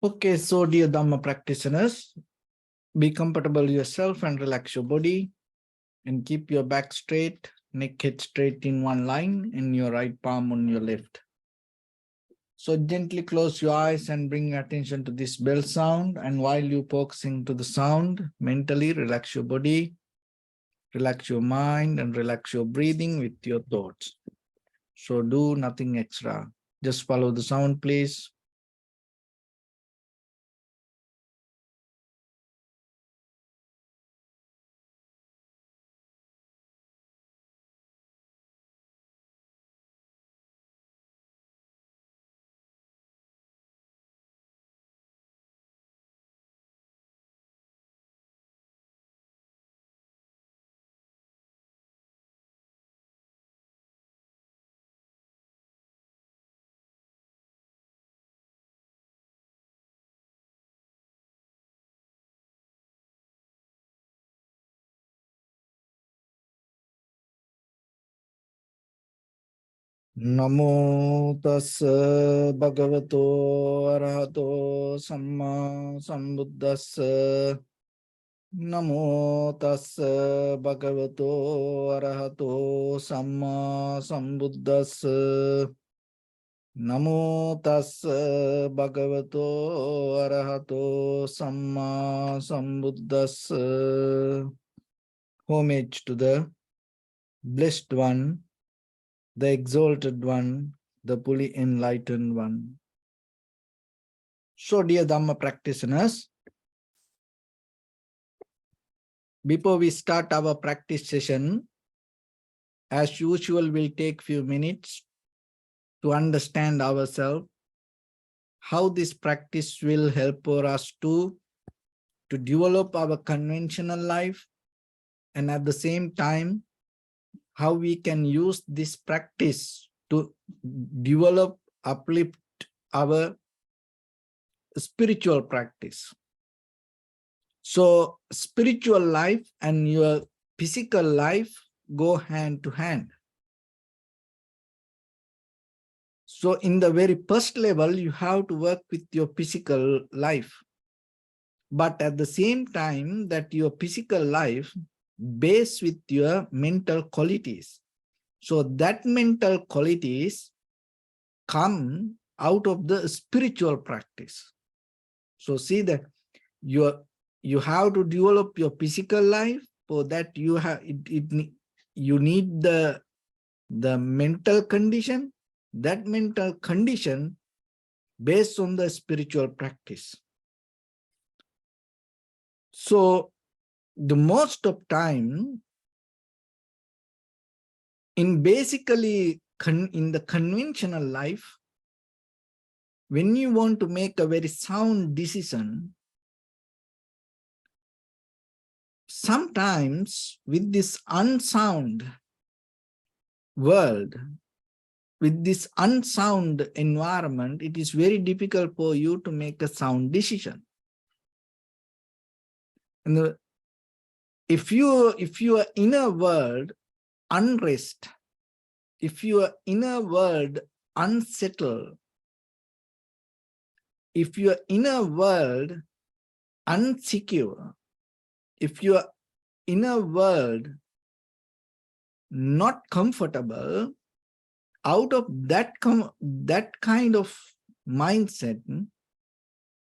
Okay, so dear Dharma practitioners, be comfortable yourself and relax your body and keep your back straight, neck head straight in one line and your right palm on your left. So gently close your eyes and bring attention to this bell sound. And while you focusing to the sound, mentally relax your body, relax your mind and relax your breathing with your thoughts. So do nothing extra. Just follow the sound, please. Namo tassa bhagavato arahato samma sambuddhassa. Namo tassa bhagavato arahato samma sambuddhassa. Namo tassa bhagavato arahato samma sambuddhassa. Homage to the Blessed One, the Exalted One, the fully enlightened One. So, dear Dhamma practitioners, before we start our practice session, as usual, we'll take few minutes to understand ourselves, how this practice will help for us to develop our conventional life, and at the same time, how we can use this practice to develop, uplift our spiritual practice. So spiritual life and your physical life go hand to hand. So in the very first level, you have to work with your physical life. But at the same time that your physical life based with your mental qualities. So that mental qualities come out of the spiritual practice. So see that you have to develop your physical life. For that you have you need the mental condition. That mental condition based on the spiritual practice. So the most of time in basically in the conventional life, when you want to make a very sound decision, sometimes with this unsound world, with this unsound environment, it is very difficult for you to make a sound decision. And if your inner world unrest, if your inner world unsettled, if your inner world unsecure, if your inner world not comfortable, out of that kind of mindset,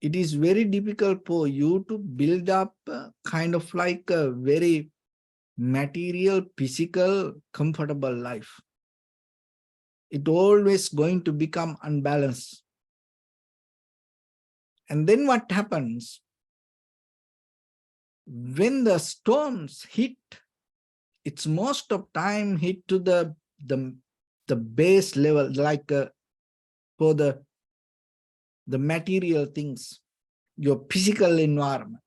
it is very difficult for you to build up kind of like a very material, physical, comfortable life. It always going to become unbalanced. And then what happens? When the storms hit, it's most of time hit to the base level, like for the material things, your physical environment.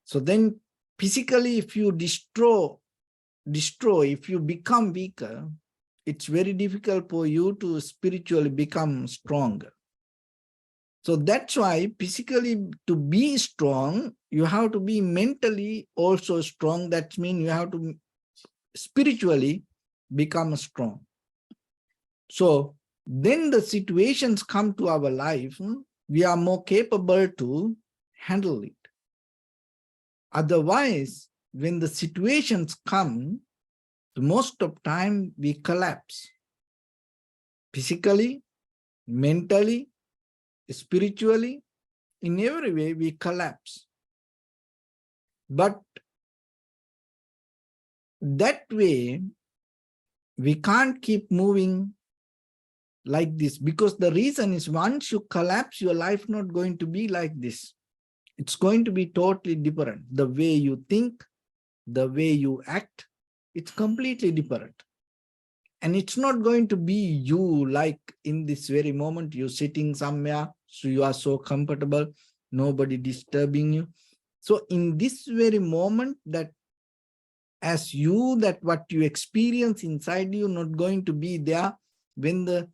So then physically, if you destroy, if you become weaker, it's very difficult for you to spiritually become stronger. So that's why physically to be strong, you have to be mentally also strong. That means you have to spiritually become strong. So then the situations come to our life, we are more capable to handle it. Otherwise, when the situations come, most of time we collapse. Physically, mentally, spiritually, in every way we collapse. But that way, we can't keep moving like this, because the reason is once you collapse, your life not going to be like this. It's going to be totally different. The way you think, the way you act, it's completely different. And it's not going to be you like in this very moment, you're sitting somewhere, so you are so comfortable, nobody disturbing you. So in this very moment, that as you, that what you experience inside you not going to be there when the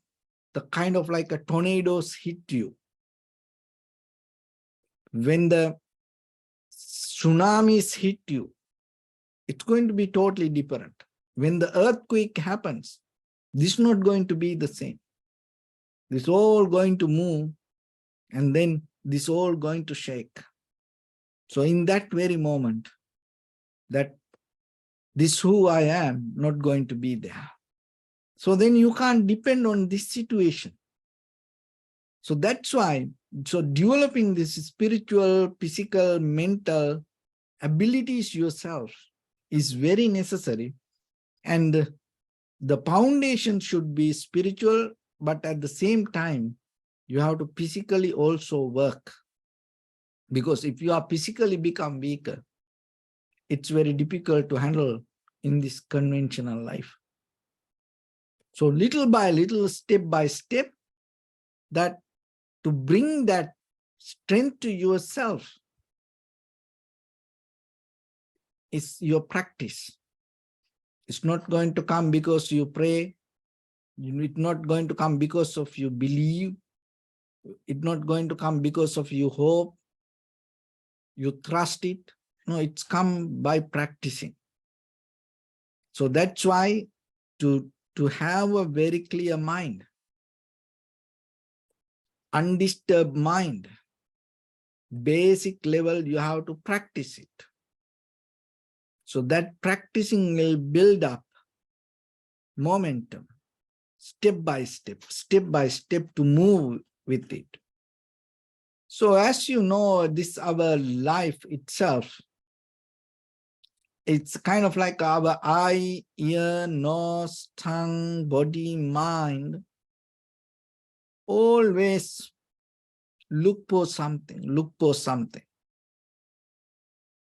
kind of like a tornadoes hit you, when the tsunamis hit you, it's going to be totally different. When the earthquake happens, this is not going to be the same. This all going to move, and then this all going to shake. So in that very moment, that this who I am not going to be there. So then you can't depend on this situation. So that's why, so developing this spiritual, physical, mental abilities yourself is very necessary. And the foundation should be spiritual, but at the same time, you have to physically also work. Because if you are physically become weaker, it's very difficult to handle in this conventional life. So little by little, step by step, that to bring that strength to yourself is your practice. It's not going to come because you pray. It's not going to come because of you believe. It's not going to come because of you hope, you trust it. No, it's come by practicing. So that's why to have a very clear mind, undisturbed mind, basic level, you have to practice it. So that practicing will build up momentum, step by step to move with it. So as you know, this our life itself, it's kind of like our eye, ear, nose, tongue, body, mind, always look for something.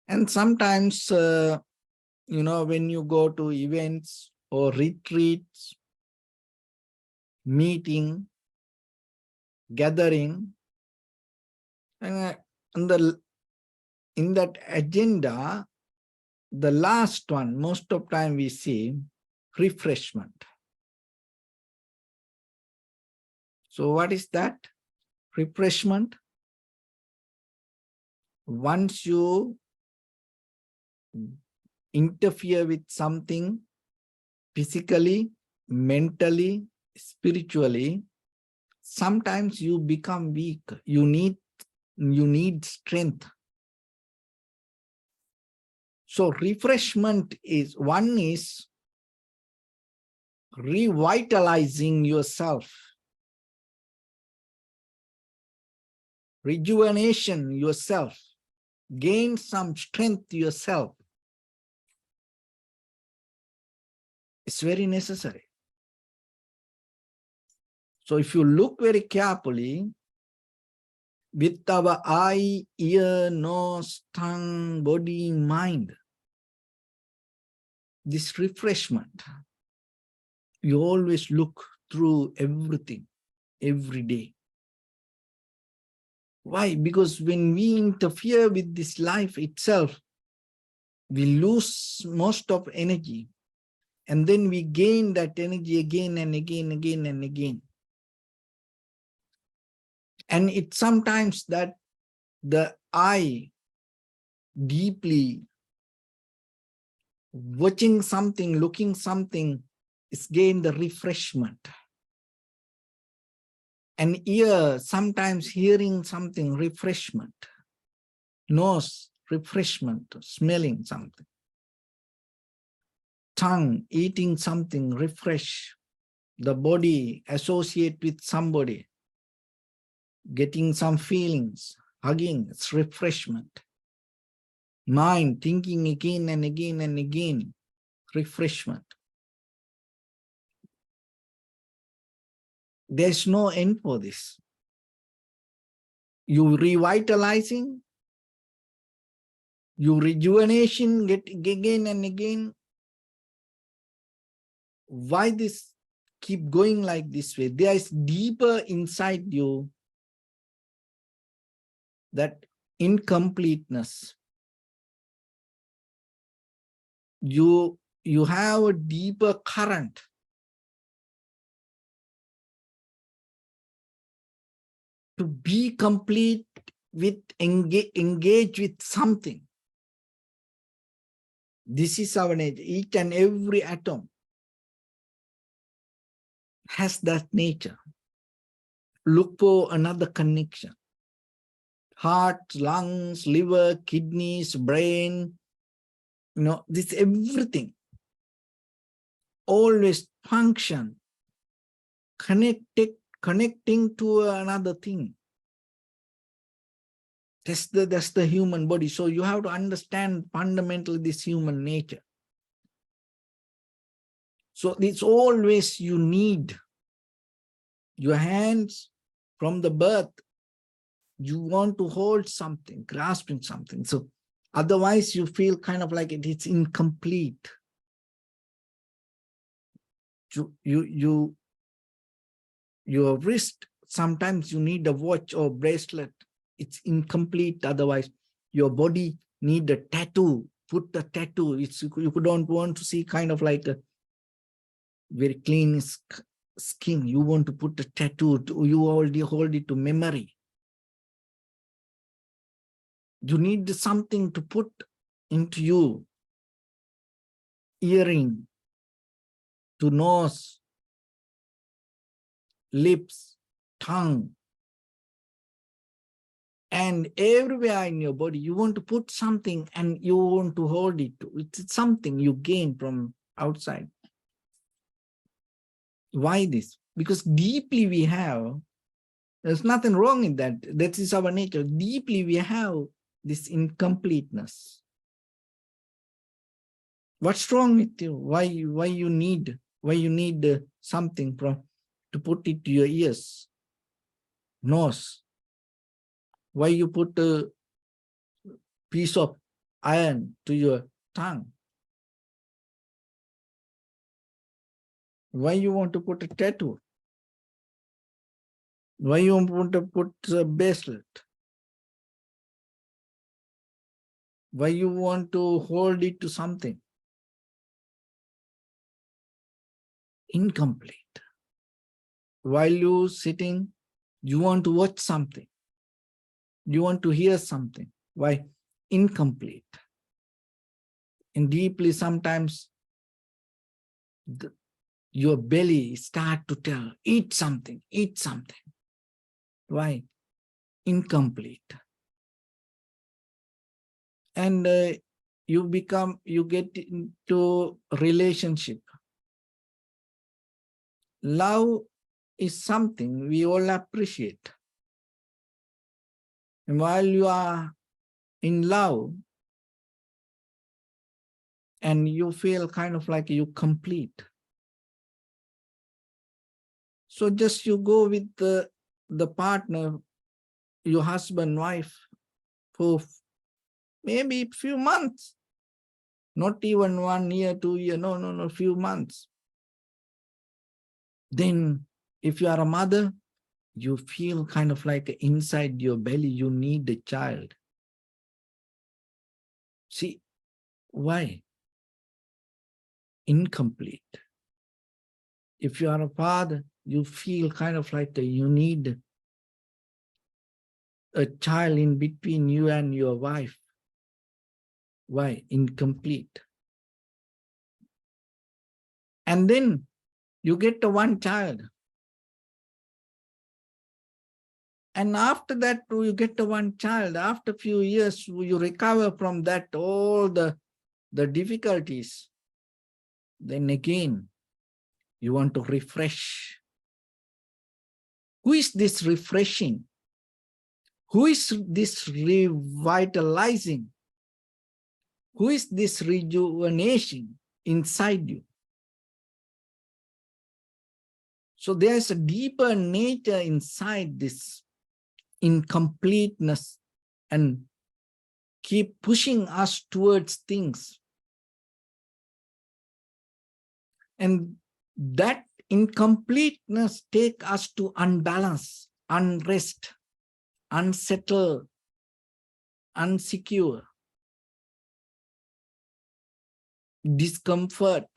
And sometimes, when you go to events or retreats, meeting, gathering, and in that agenda, the last one, most of time we see refreshment. So what is that? Refreshment. Once you interfere with something physically, mentally, spiritually, sometimes you become weak. You need strength. So refreshment is revitalizing yourself, rejuvenation yourself, gain some strength yourself. It's very necessary. So if you look very carefully, with our eye, ear, nose, tongue, body, mind, this refreshment, you always look through everything, every day. Why? Because when we interfere with this life itself, we lose most of energy. And then we gain that energy again and again, again and again. And it's sometimes that the eye deeply watching something, looking something, is gain the refreshment. An ear, sometimes hearing something, refreshment. Nose, refreshment, smelling something. Tongue, eating something, refresh. The body, associate with somebody. Getting some feelings, hugging, it's refreshment. Mind, thinking again and again and again, refreshment. There's no end for this. You revitalizing, you rejuvenation, get again and again. Why this keep going like this way? There is deeper inside you that incompleteness. You have a deeper current. To be complete with, engage with something. This is our nature. Each and every atom has that nature. Look for another connection. Heart, lungs, liver, kidneys, brain, this everything. Always function, connecting to another thing. That's the human body. So you have to understand fundamentally this human nature. So it's always you need your hands from the birth. You want to hold something, grasping something. So otherwise you feel kind of like it's incomplete. Your wrist, sometimes you need a watch or bracelet. It's incomplete. Otherwise, your body need a tattoo. Put the tattoo. You don't want to see kind of like a very clean skin. You want to put a tattoo. You already hold it to memory. You need something to put into you. Earring, to nose, lips, tongue, and everywhere in your body, you want to put something and you want to hold it. It's something you gain from outside. Why this? Because deeply we have, there's nothing wrong in that. That is our nature. Deeply we have this incompleteness. What's wrong with you? Why you need something to put it to your ears, nose? Why you put a piece of iron to your tongue? Why you want to put a tattoo? Why you want to put a bracelet? Why you want to hold it to something? Incomplete. While you sitting, you want to watch something. You want to hear something. Why? Incomplete. And deeply sometimes your belly start to tell, eat something, eat something. Why? Incomplete. And you get into relationship. Love is something we all appreciate. And while you are in love, and you feel kind of like you complete. So just you go with the partner, your husband, wife, for maybe a few months, not even 1 year, 2 years, no, few months. Then if you are a mother, you feel kind of like inside your belly, you need a child. See, why? Incomplete. If you are a father, you feel kind of like you need a child in between you and your wife. Why? Incomplete. And then you get the one child. And after that, you get to one child. After a few years, you recover from that, all the difficulties. Then again, you want to refresh. Who is this refreshing? Who is this revitalizing? Who is this rejuvenation inside you? So there's a deeper nature inside this incompleteness and keep pushing us towards things. And that incompleteness take us to unbalance, unrest, unsettled, unsecure, discomfort.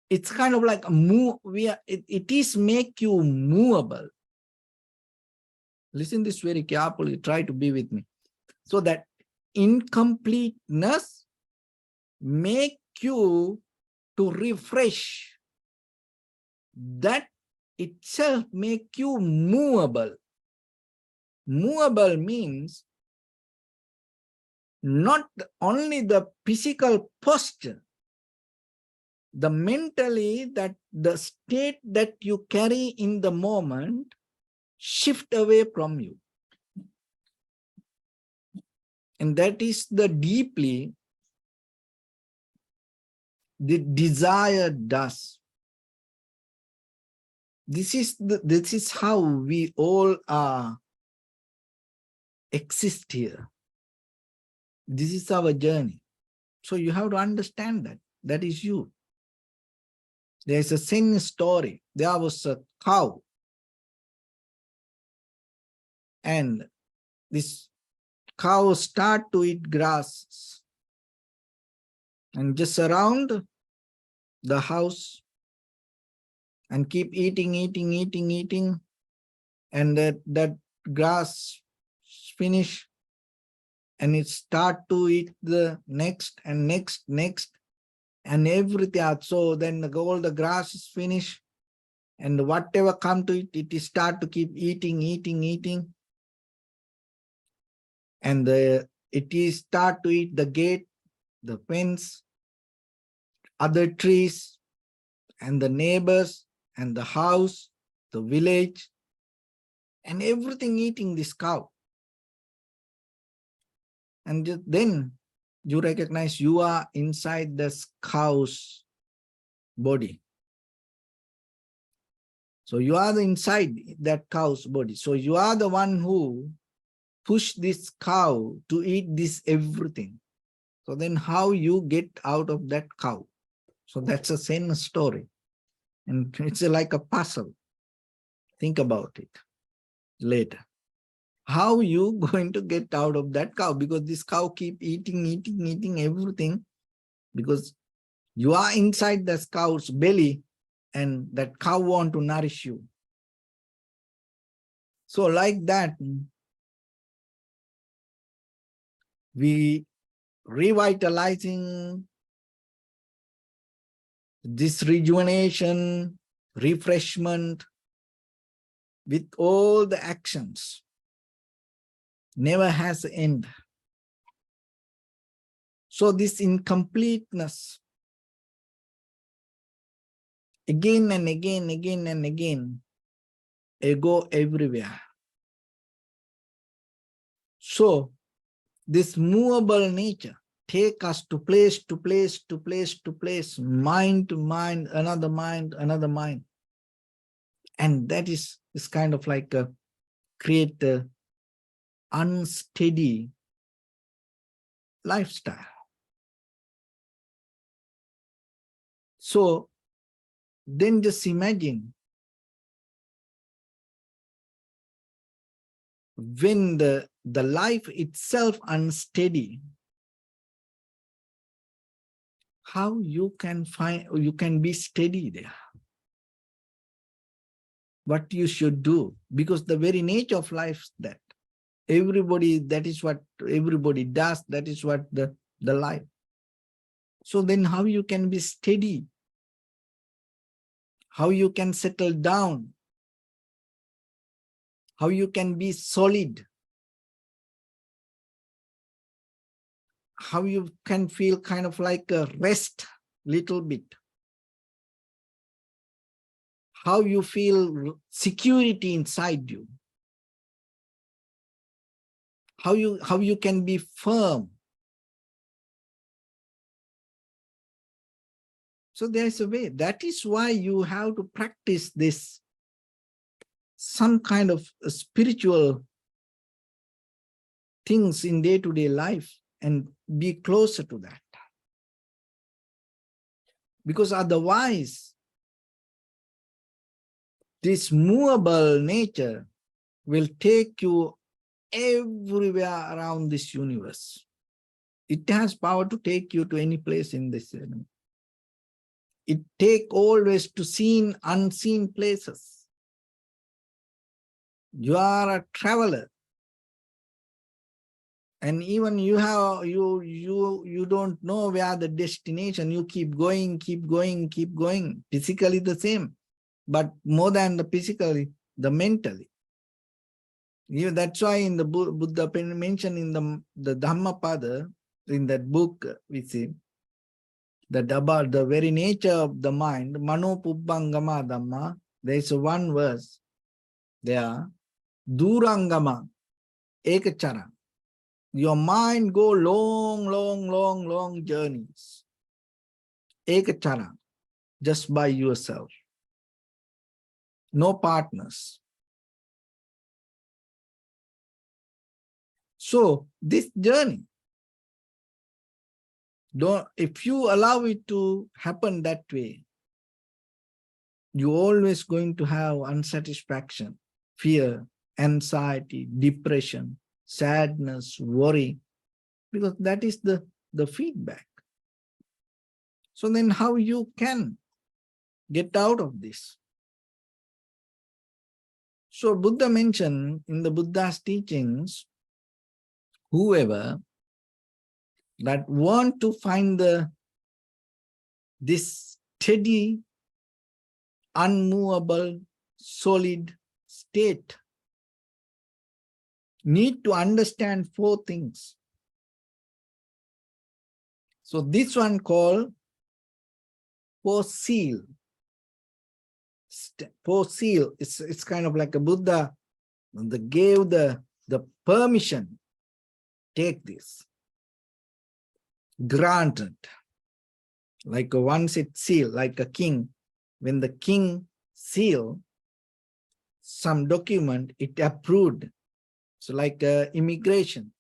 It's kind of like a move. It is make you movable. Listen this very carefully. Try to be with me. So that incompleteness make you to refresh. That itself make you movable. Movable means not only the physical posture, the mentally, that the state that you carry in the moment shift away from you. And that is the deeply the desire does. This is how we all are exist here. This is our journey. So you have to understand that. That is you. There's a same story. There was a cow. And this cow start to eat grass. And just around the house. And keep eating. And that grass finish. And it start to eat the next and next. And everything. So then all the grass is finished. And whatever come to it, it start to keep eating. And it is start to eat the gate, the fence, other trees, and the neighbors, and the house, the village, and everything eating this cow. And then you recognize you are inside this cow's body. So you are inside that cow's body. So you are the one who pushed this cow to eat this everything. So then how you get out of that cow? So that's the same story. And it's like a puzzle. Think about it later. How you going to get out of that cow? Because this cow keep eating everything. Because you are inside this cow's belly and that cow want to nourish you. So like that, we revitalizing this rejuvenation, refreshment with all the actions never has an end. So this incompleteness, again and again, go everywhere. So this movable nature take us to place, mind to mind, another mind. And that is kind of like create a unsteady lifestyle. So then just imagine when the life itself unsteady, how you can be steady there. What you should do, because the very nature of life is that everybody, that is what everybody does, that is what the life. So then how you can be steady? how you can settle down, how you can be solid, how you can feel kind of like a rest little bit, how you feel security inside you, how you can be firm. So there's a way. That is why you have to practice this, some kind of spiritual things in day-to-day life and be closer to that. Because otherwise, this movable nature will take you everywhere around this universe. It has power to take you to any place in this. It take always to seen, unseen places. You are a traveler. And even you don't know where the destination. You keep going, keep going, keep going. Physically the same, but more than the physically, the mentally. That's why in the Buddha mentioned in the Dhammapada, in that book, we see that about the very nature of the mind, Mano Pubbangama Dhamma, there is one verse there, Durangama Ekachara. Your mind go long journeys. Ekachara, just by yourself. No partners. So this journey, if you allow it to happen that way, you're always going to have unsatisfaction, fear, anxiety, depression, sadness, worry, because that is the feedback. So then how you can get out of this? So Buddha mentioned in the Buddha's teachings, whoever that want to find this steady, unmovable, solid state need to understand 4 things. So this one called 4 seal. 4 seal. It's kind of like a Buddha that gave the permission. Take this. Granted. Like once it seal, like a king. When the king seal some document, it approved. So like immigration,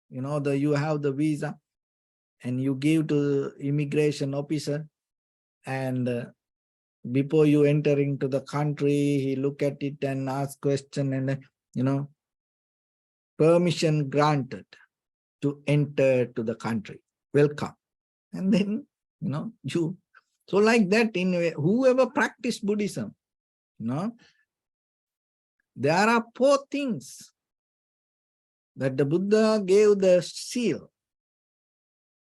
you have the visa and you give to immigration officer, and before you enter into the country, he look at it and ask question, and permission granted to enter to the country. Welcome. And then, so like that, in whoever practice Buddhism, there are 4 things that the Buddha gave the seal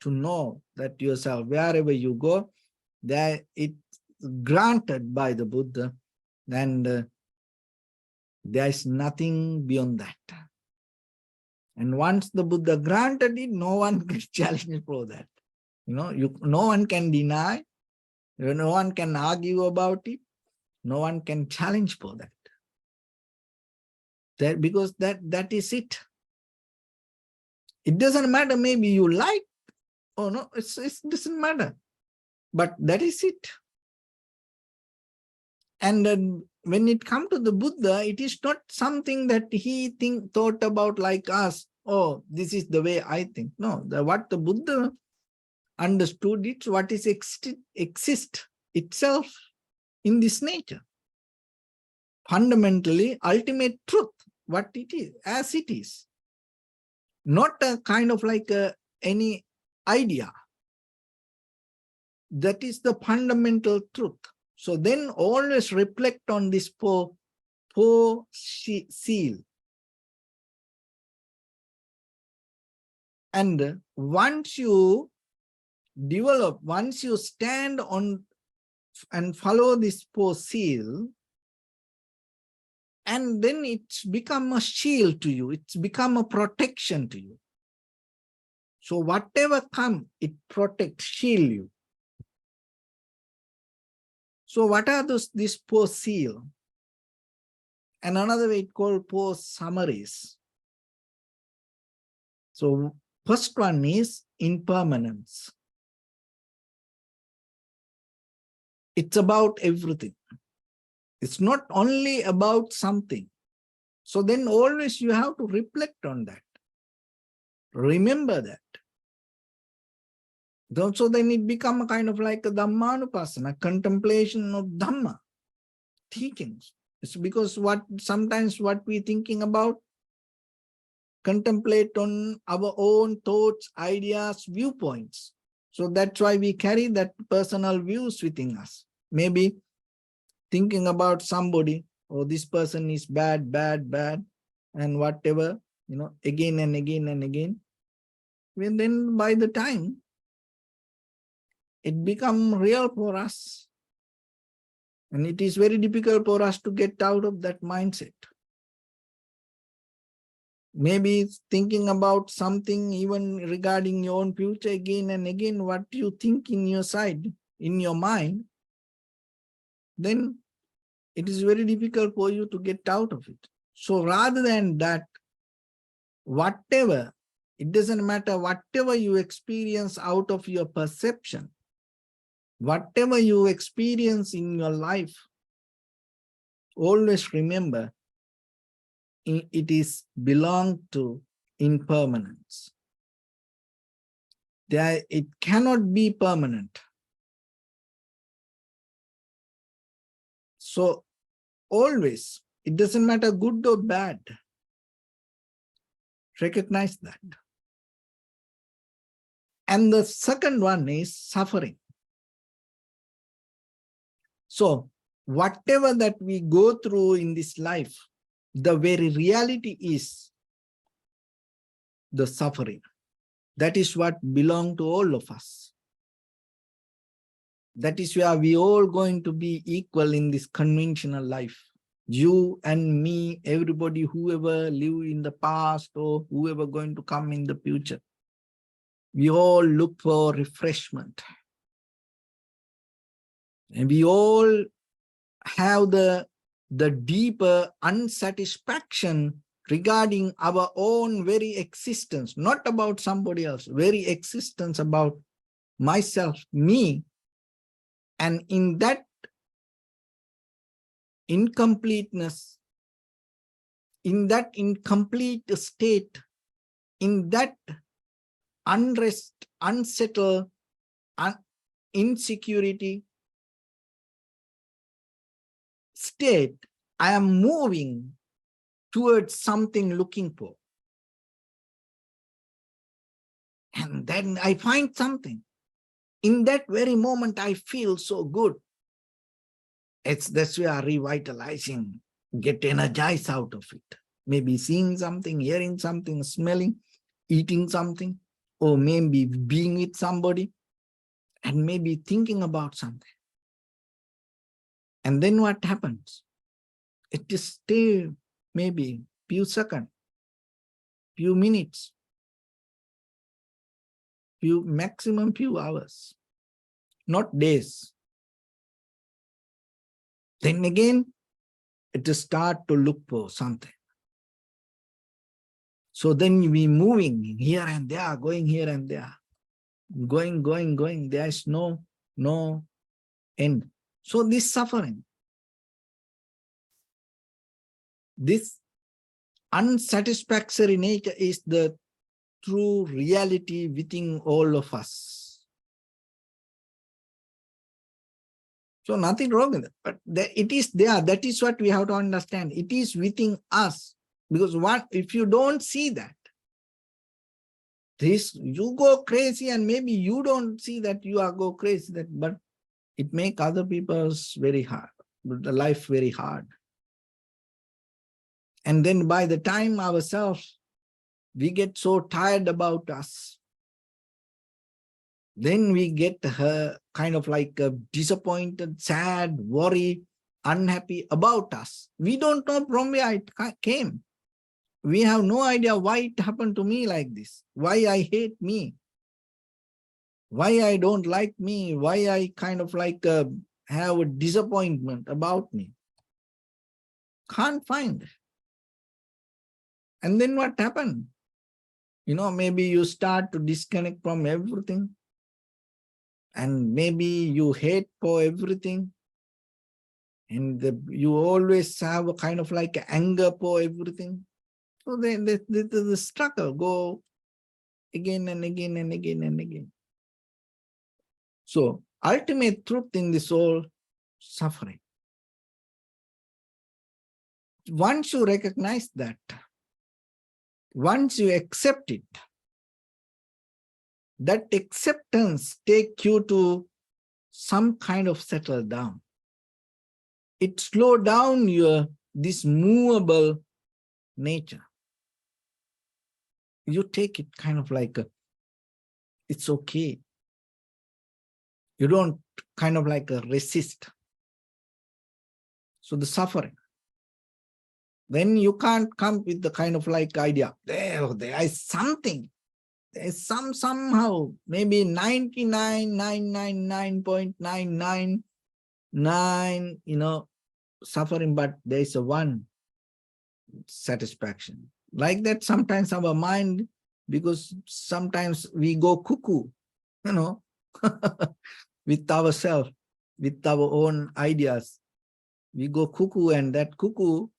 to know that yourself, wherever you go, that it's granted by the Buddha, and there is nothing beyond that. And once the Buddha granted it, no one can challenge for that. No one can deny, no one can argue about it, no one can challenge for that. Because that is it. It doesn't matter, maybe you like or no, it doesn't matter. But that is it. And then when it comes to the Buddha, it is not something that he thought about like us. Oh, this is the way I think. No, what the Buddha understood, it's what is exist itself in this nature. Fundamentally, ultimate truth, what it is, as it is. Not a kind of like any idea. That is the fundamental truth. So then always reflect on this 4 seal. And once you develop, once you stand on and follow this four seal, and then it's become a shield to you. It's become a protection to you. So whatever comes, it protects, shield you. So what are these four seal? And another way it's called four summaries. So first one is impermanence. It's about everything. It's not only about something. So then always you have to reflect on that. Remember that. So then it becomes a kind of like a Dhammanupasana, contemplation of Dhamma, teachings. It's because sometimes what we're thinking about, contemplate on our own thoughts, ideas, viewpoints. So that's why we carry that personal views within us. Maybe thinking about somebody, oh, this person is bad, and whatever, again and again and again. Well, then by the time it becomes real for us, and it is very difficult for us to get out of that mindset. Maybe thinking about something even regarding your own future again and again, what you think in your side, in your mind, then it is very difficult for you to get out of it. So rather than that, whatever, it doesn't matter, whatever you experience out of your perception, whatever you experience in your life, always remember it is belong to impermanence. It cannot be permanent. So always, it doesn't matter good or bad, recognize that. And the second one is suffering. So whatever that we go through in this life, the very reality is the suffering. That is what belongs to all of us. That is where we all going to be equal in this conventional life. You and me, everybody, whoever live in the past or whoever going to come in the future. We all look for refreshment. And we all have the deeper unsatisfaction regarding our own very existence, not about somebody else, very existence about myself, me. And in that incompleteness, in that incomplete state, in that unrest, unsettled, insecurity state, I am moving towards something looking for. And then I find something. In that very moment, I feel so good. That's why revitalizing, get energized out of it. Maybe seeing something, hearing something, smelling, eating something, or maybe being with somebody, and maybe thinking about something. And then what happens? It just stays maybe few seconds, few minutes, maximum few hours, not days. Then again, it just start to look for something. So then we moving here and there, going here and there, going. There is no end. So this suffering, this unsatisfactory nature is the true reality within all of us. So nothing wrong with it, but it is there. That is what we have to understand. It is within us. Because if you don't see that, you go crazy, and maybe you don't see that you are go crazy, but it makes other people's very hard, the life very hard. And then by the time ourselves, we get so tired about us. Then we get her kind of like disappointed, sad, worried, unhappy about us. We don't know from where it came. We have no idea why it happened to me like this, why I hate me, why I don't like me, why I kind of like have a disappointment about me. Can't find. And then what happened? Maybe you start to disconnect from everything, and maybe you hate for everything, and you always have a kind of like anger for everything. So then the struggle go again and again and again and again. So ultimate truth in this whole suffering. Once you recognize that, once you accept it, that acceptance take you to some kind of settle down. It slow down your this movable nature. You take it kind of like it's okay. You don't kind of like resist. So the suffering. Then you can't come with the kind of like idea, there is something. There's somehow, maybe 99.99999, suffering, but there's a one satisfaction. Like that, sometimes our mind, because sometimes we go cuckoo, with ourselves, with our own ideas. We go cuckoo, and that cuckoo,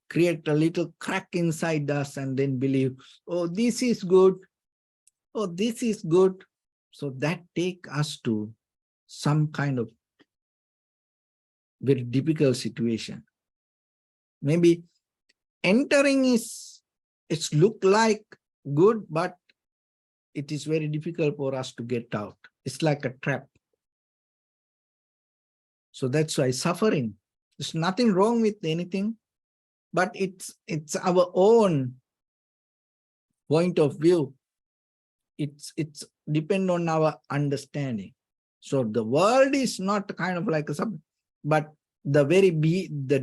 create a little crack inside us and then believe, oh, this is good. Oh, this is good. So that take us to some kind of very difficult situation. Maybe entering it's look like good, but it is very difficult for us to get out. It's like a trap. So that's why suffering, there's nothing wrong with anything, but it's our own point of view. It's depend on our understanding. So the world is not kind of like a sub, but the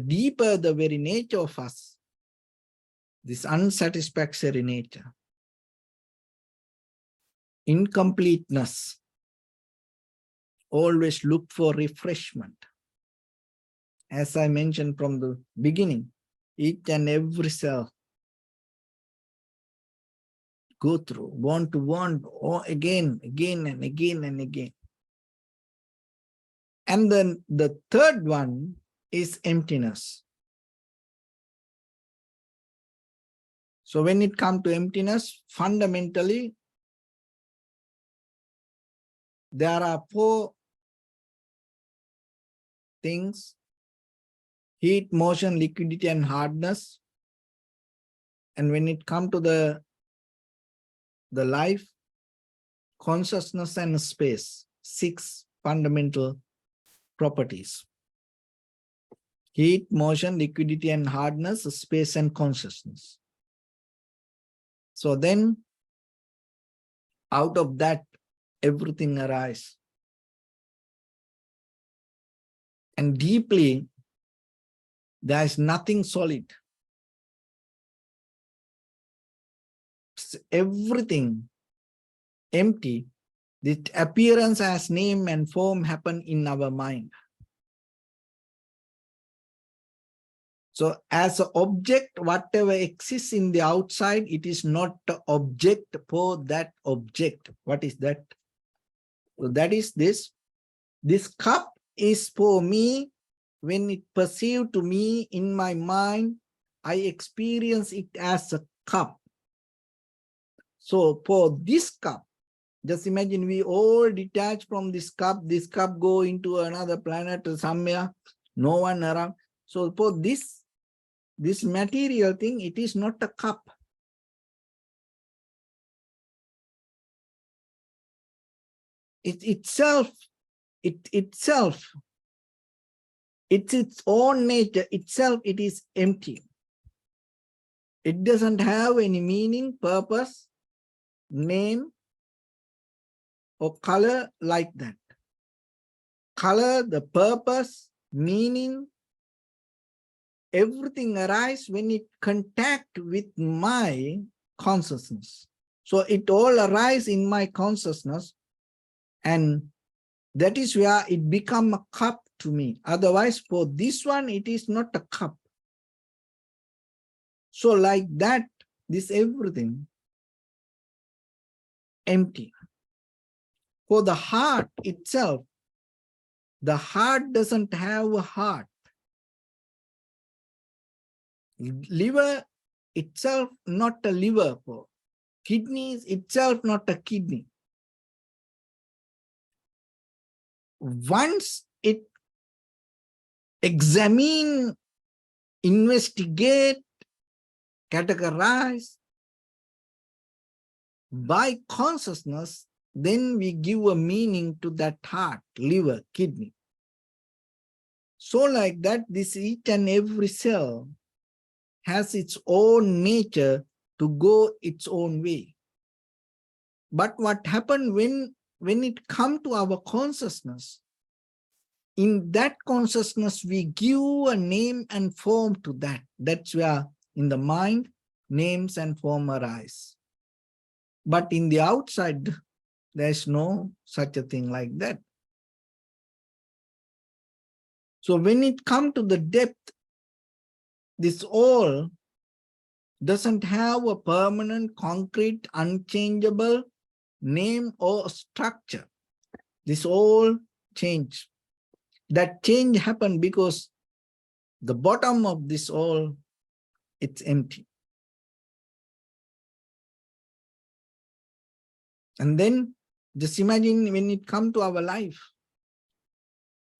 deeper the very nature of us, this unsatisfactory nature, incompleteness, always look for refreshment. As I mentioned from the beginning, each and every cell go through, want, again and again and again. And then the third one is emptiness. So when it comes to emptiness, fundamentally, there are four things: heat, motion, liquidity, and hardness. And when it comes to the life, consciousness and space, 6 fundamental properties: heat, motion, liquidity, and hardness, space, and consciousness. So then, out of that, everything arises. And deeply, there is nothing solid. Everything empty. The appearance as name and form happen in our mind. So as an object, whatever exists in the outside, it is not the object for that object. What is that? So that is this. This cup is for me. When it perceived to me in my mind, I experience it as a cup. So for this cup, just imagine we all detach from this cup go into another planet or somewhere, no one around. So for this material thing, it is not a cup. It's its own nature itself, it is empty. It doesn't have any meaning, purpose. name, or color like that. Color, the purpose, meaning, everything arises when it contact with my consciousness. So it all arises in my consciousness, and that is where it become a cup to me. Otherwise, for this one, it is not a cup. So like that, this everything empty. For the heart itself, the heart doesn't have a heart. Liver itself, not a liver. For kidneys itself, not a kidney. Once it examine, investigate, categorize by consciousness, then we give a meaning to that heart, liver, kidney. So like that, this each and every cell has its own nature to go its own way. But what happened when it comes to our consciousness, in that consciousness, we give a name and form to that. That's where in the mind, names and form arise. But in the outside, there's no such a thing like that. So when it comes to the depth, this all doesn't have a permanent, concrete, unchangeable name or structure. This all change. That change happened because the bottom of this all, it's empty. And then just imagine when it comes to our life,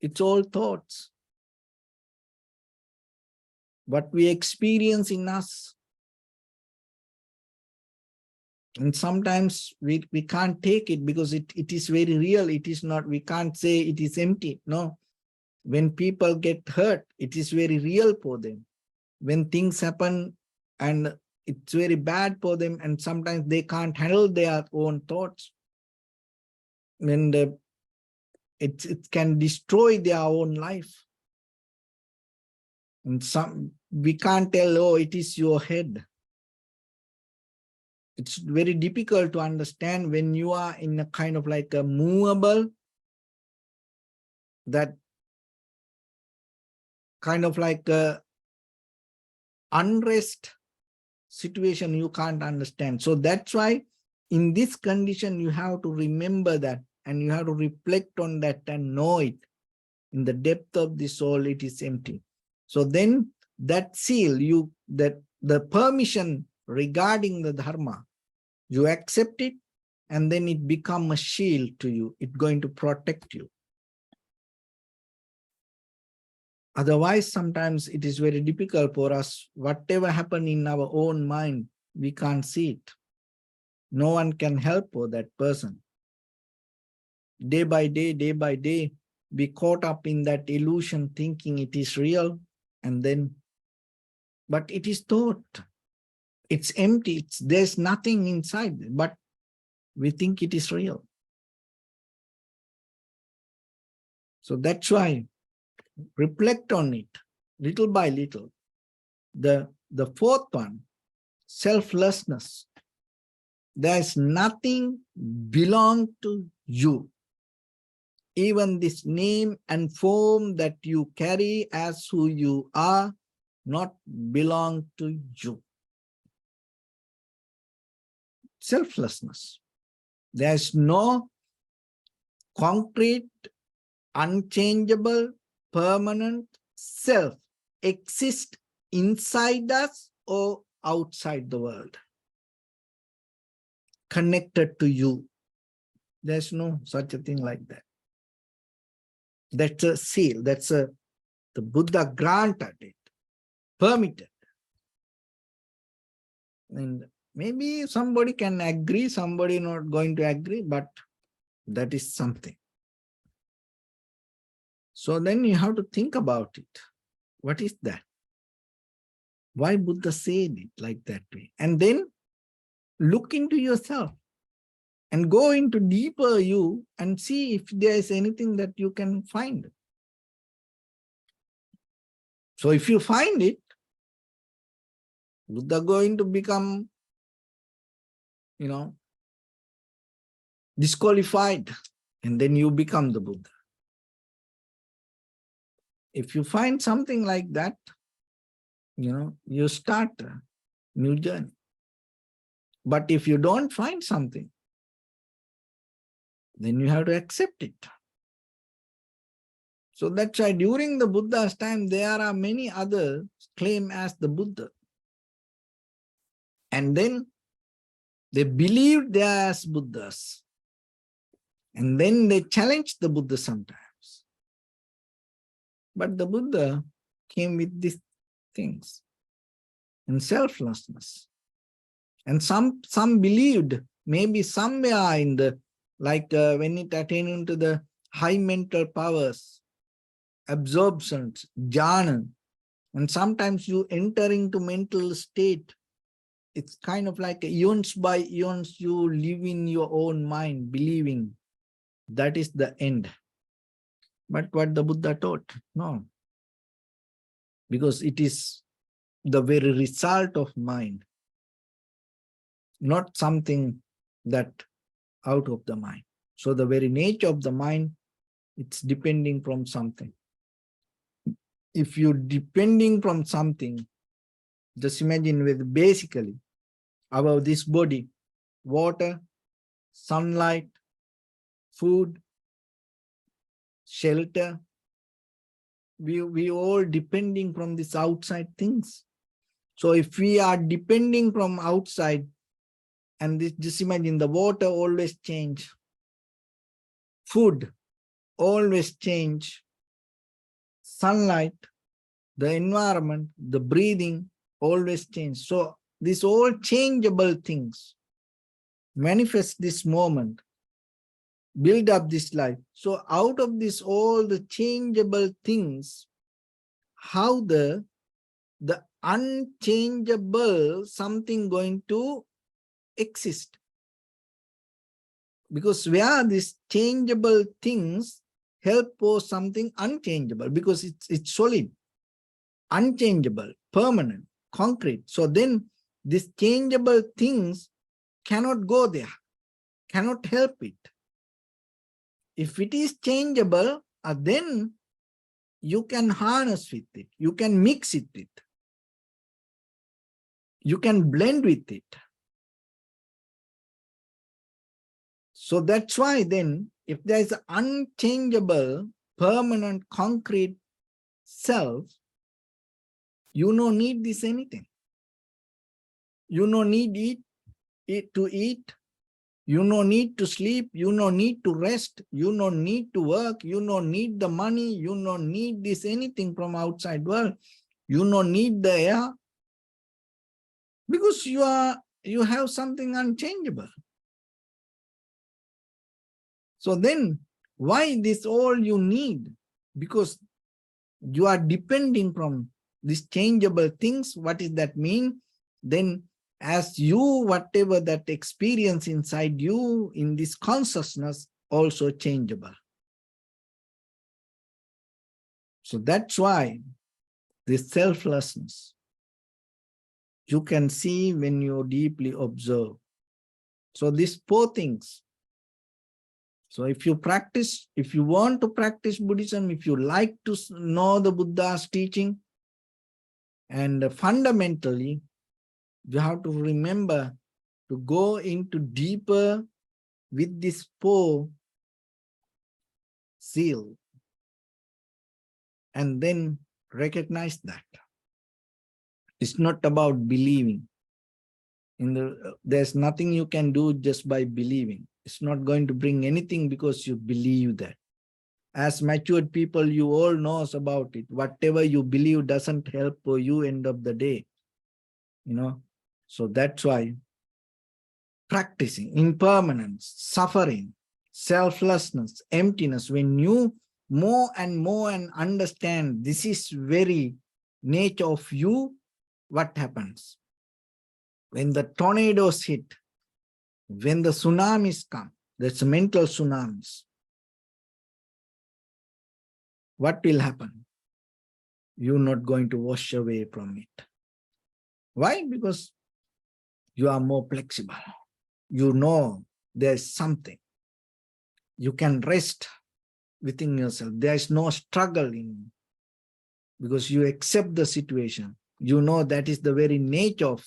it's all thoughts. What we experience in us. And sometimes we can't take it because it is very real. It is not, we can't say it is empty. No. When people get hurt, it is very real for them. When things happen and it's very bad for them, and sometimes they can't handle their own thoughts. And it can destroy their own life. And we can't tell, oh, it is your head. It's very difficult to understand when you are in a kind of like a movable, that kind of like a unrest situation you can't understand. So that's why in this condition, you have to remember that, and you have to reflect on that and know it. In the depth of the soul, it is empty. So then that seal, that the permission regarding the Dharma, you accept it, and then it becomes a shield to you. It's going to protect you. Otherwise, sometimes it is very difficult for us. Whatever happens in our own mind, we can't see it. No one can help for that person. Day by day, we caught up in that illusion, thinking it is real, and then, but it is thought. It's empty. There's nothing inside, but we think it is real. So that's why reflect on it little by little. The fourth one, selflessness. There's nothing belong to you. Even this name and form that you carry as who you are, not belong to you. Selflessness. There's no concrete, unchangeable, permanent self exist inside us or outside the world, connected to you. There's no such a thing like that. That's a seal. That's the Buddha granted it, permitted. And maybe somebody can agree, somebody not going to agree, but that is something. So then you have to think about it. What is that? Why Buddha said it like that way? And then look into yourself. and go into deeper you and see if there is anything that you can find. So if you find it, Buddha going to become, disqualified, and then you become the Buddha. If you find something like that, you start a new journey. But if you don't find something, then you have to accept it. So that's why during the Buddha's time, there are many others claimed as the Buddha. And then they believed they are as Buddhas. And then they challenged the Buddha sometimes. But the Buddha came with these things and selflessness. And some believed maybe somewhere in the, when it attained to the high mental powers, absorptions, jhana, and sometimes you enter into mental state. It's kind of like eons by eons you live in your own mind, believing that is the end. But what the Buddha taught? No. Because it is the very result of mind, not something that out of the mind. So the very nature of the mind, it's depending from something. If you're depending from something, just imagine with basically about this body, water, sunlight, food, shelter, we all depending from these outside things. So if we are depending from outside, and just imagine the water always change, food always change, sunlight, the environment, the breathing always change. So these all changeable things manifest this moment, build up this life. So out of this all the changeable things, how the unchangeable something going to exist? Because where these changeable things help for something unchangeable, because it's solid, unchangeable, permanent, concrete. So then these changeable things cannot go there, cannot help it. If it is changeable, then you can harness with it, you can mix it with, you can blend with it. So that's why then, if there is an unchangeable, permanent, concrete self, you no need this anything. You no need to eat, you no need to sleep, you no need to rest, you no need to work, you no need the money, you no need this anything from outside world, you no need the air, because you have something unchangeable. So then why this all you need? Because you are depending from these changeable things. What does that mean? Then as you, whatever that experience inside you in this consciousness, also changeable. So that's why this selflessness, you can see when you deeply observe. So these four things. So if you practice, if you want to practice Buddhism, if you like to know the Buddha's teaching, and fundamentally, you have to remember to go into deeper with this four seal, and then recognize that. It's not about believing. There's nothing you can do just by believing. It's not going to bring anything because you believe that. As matured people, you all knows about it. Whatever you believe doesn't help for you end of the day. So that's why practicing impermanence, suffering, selflessness, emptiness, when you more and more understand this is very nature of you, what happens? When the tornadoes hit, When the tsunamis come, that's mental tsunamis, what will happen? You're not going to wash away from it. Why? Because you are more flexible. You know there's something. You can rest within yourself. There is no struggle in you because you accept the situation. You know that is the very nature of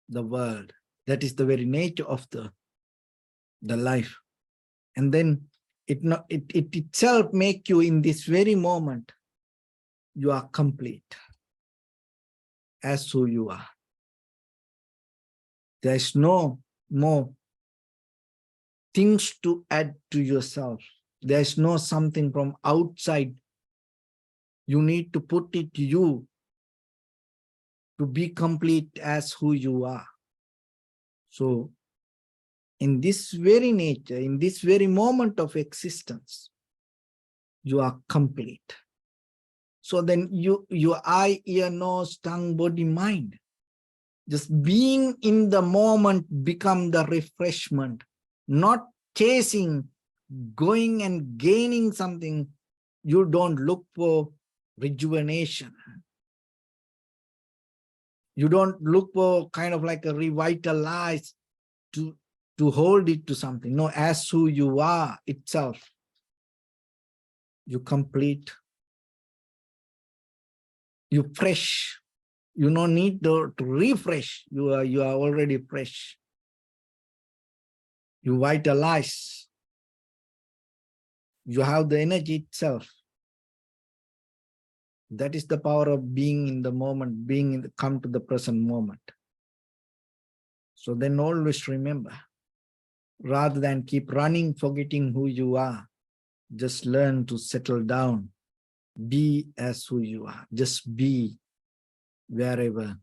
the world. That is the very nature of the life. And then it itself make you in this very moment, you are complete as who you are. There is no more things to add to yourself. There is no something from outside. You need to put it you to be complete as who you are. So in this very nature, in this very moment of existence, you are complete. So then your eye, ear, nose, tongue, body, mind, just being in the moment become the refreshment, not chasing, going and gaining something. You don't look for rejuvenation. You don't look for kind of like a revitalize to hold it to something. No, as who you are itself, you complete, you fresh. You don't need to refresh. You are already fresh. You vitalize. You have the energy itself. That is the power of being in the moment, being in the, come to the present moment. So then always remember, rather than keep running, forgetting who you are, just learn to settle down. Be as who you are. Just be wherever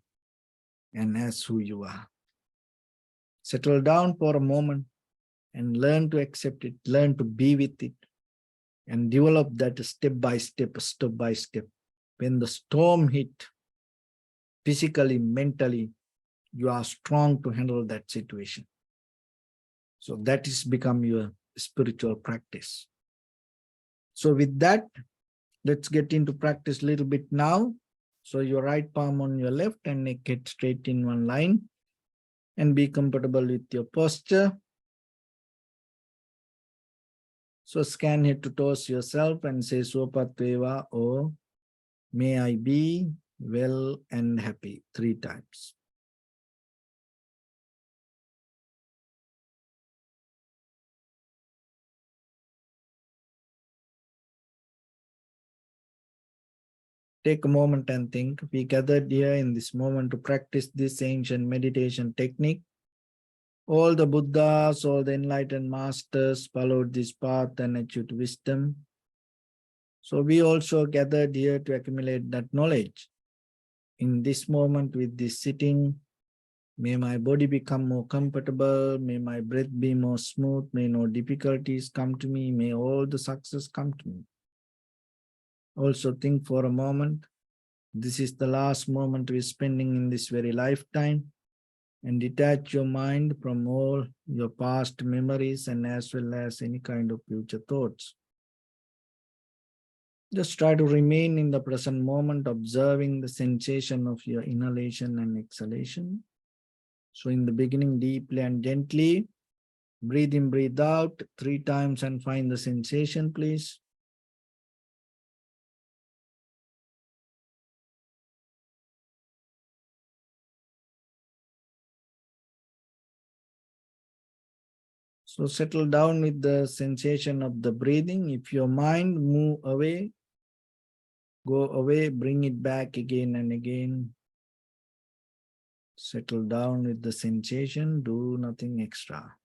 and as who you are. Settle down for a moment and learn to accept it, learn to be with it, and develop that step by step, step by step. When the storm hit, physically, mentally, you are strong to handle that situation. So that is become your spiritual practice. So with that, let's get into practice a little bit now. So your right palm on your left and neck head straight in one line, and be comfortable with your posture. So scan head to toes yourself and say Swapatveva, or may I be well and happy 3 times. Take a moment and think. We gathered here in this moment to practice this ancient meditation technique. All the Buddhas, all the enlightened masters followed this path and achieved wisdom. So we also gathered here to accumulate that knowledge. In this moment with this sitting, may my body become more comfortable, may my breath be more smooth, may no difficulties come to me, may all the success come to me. Also think for a moment, this is the last moment we're spending in this very lifetime, and detach your mind from all your past memories and as well as any kind of future thoughts. Just try to remain in the present moment, observing the sensation of your inhalation and exhalation. So in the beginning, deeply and gently, breathe in, breathe out 3 times and find the sensation, please. So settle down with the sensation of the breathing. If your mind move away, go away, bring it back again and again. Settle down with the sensation, do nothing extra.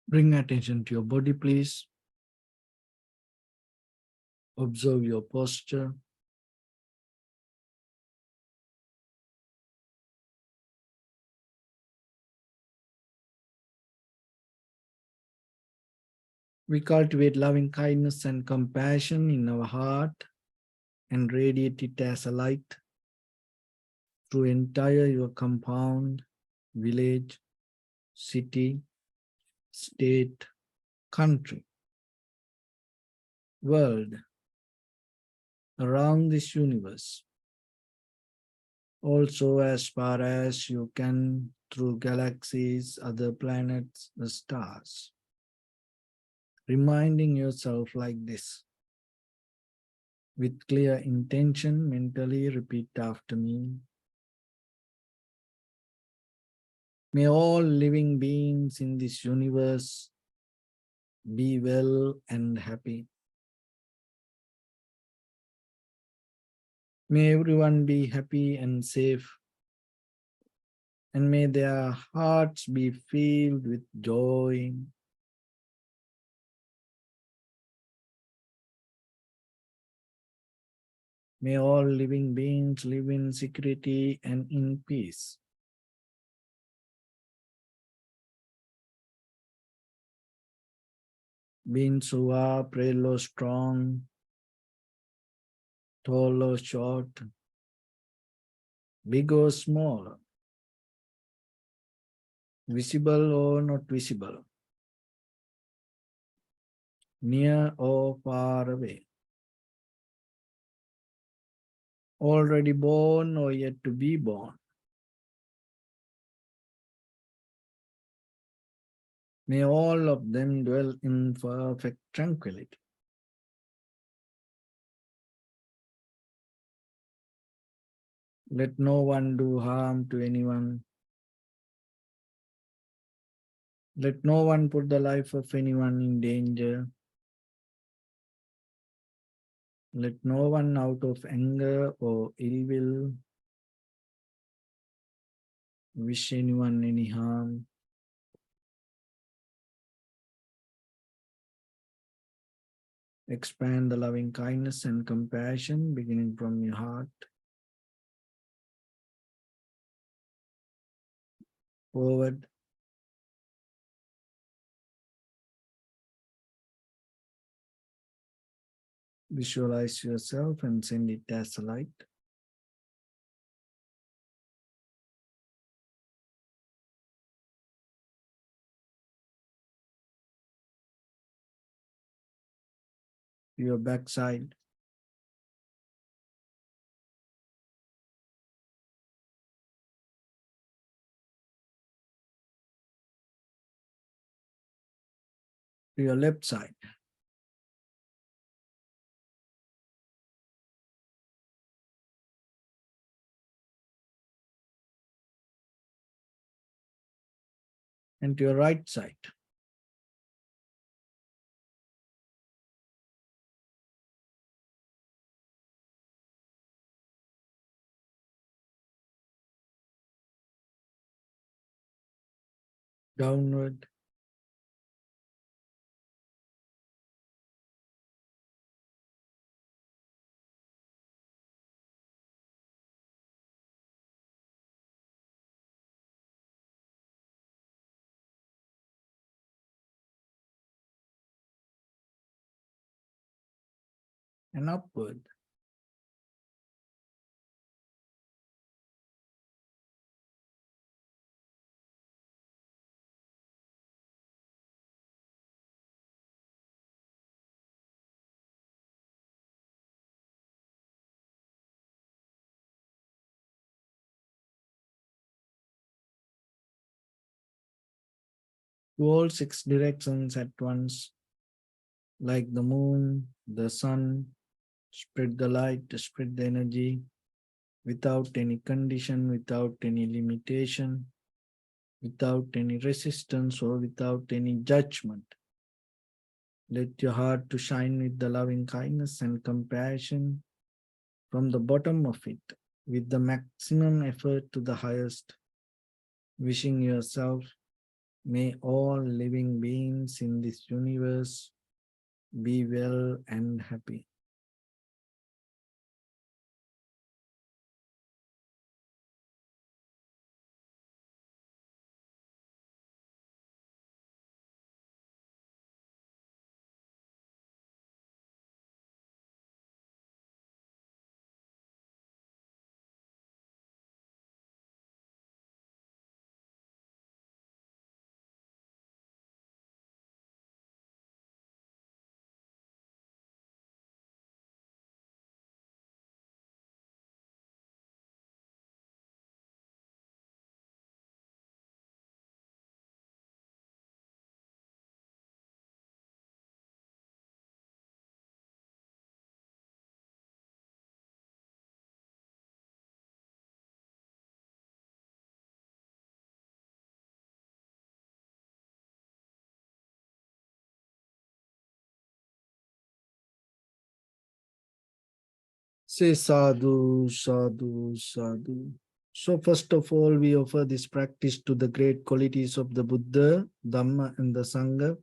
Bring attention to your body, please. Observe your posture. We cultivate loving kindness and compassion in our heart and radiate it as a light through entire your compound, village, city, state, country, world, around this universe. Also, as far as you can, through galaxies, other planets, the stars. Reminding yourself like this. With clear intention, mentally repeat after me. May all living beings in this universe be well and happy. May everyone be happy and safe. And may their hearts be filled with joy. May all living beings live in security and in peace. Beings who are frail or strong, tall or short, big or small, visible or not visible, near or far away, already born or yet to be born. May all of them dwell in perfect tranquility. Let no one do harm to anyone. Let no one put the life of anyone in danger. Let no one out of anger or ill will wish anyone any harm. Expand the loving kindness and compassion beginning from your heart forward. Visualize yourself and send it as a light. Your backside, to your left side, and to your right side. Downward, and upward. To all six directions at once, like the moon, the sun, spread the light, spread the energy without any condition, without any limitation, without any resistance or without any judgment. Let your heart to shine with the loving kindness and compassion from the bottom of it, with the maximum effort to the highest, wishing yourself May all living beings in this universe be well and happy. Say sadhu, sadhu, sadhu. So first of all, we offer this practice to the great qualities of the Buddha, Dhamma, and the Sangha.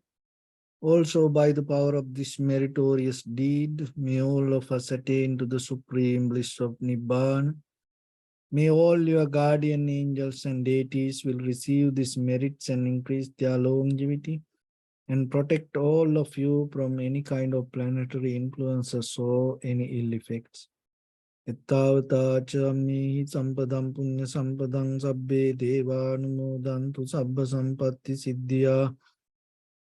Also, by the power of this meritorious deed, may all of us attain to the supreme bliss of Nibbana. May all your guardian angels and deities will receive these merits and increase their longevity and protect all of you from any kind of planetary influences or any ill effects. Ittavata chammi sampadam punya sampadam sabbe devanumodantu sabba sampatti siddhya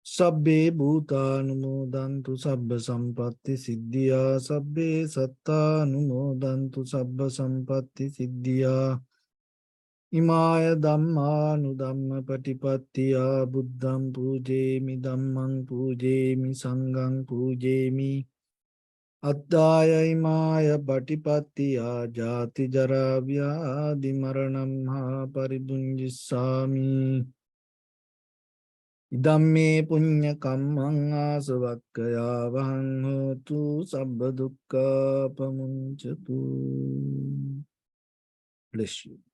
sabbe bhutanumodantu sabba sampatti siddhya sabbe sattanumodantu sabba sampatti siddhya Imaya Dhamma Patipattiya Buddham Pujemi Dhammang Pujemi Sanghang Pujemi Addaya Imaya Patipattiya Jati Jara Vyadi Maranam Ha Paribunjisami Idhamme Punya Kammang Asavakkaya Vahang Hotu Sabba Dukkha Pamunchatu. Bless you.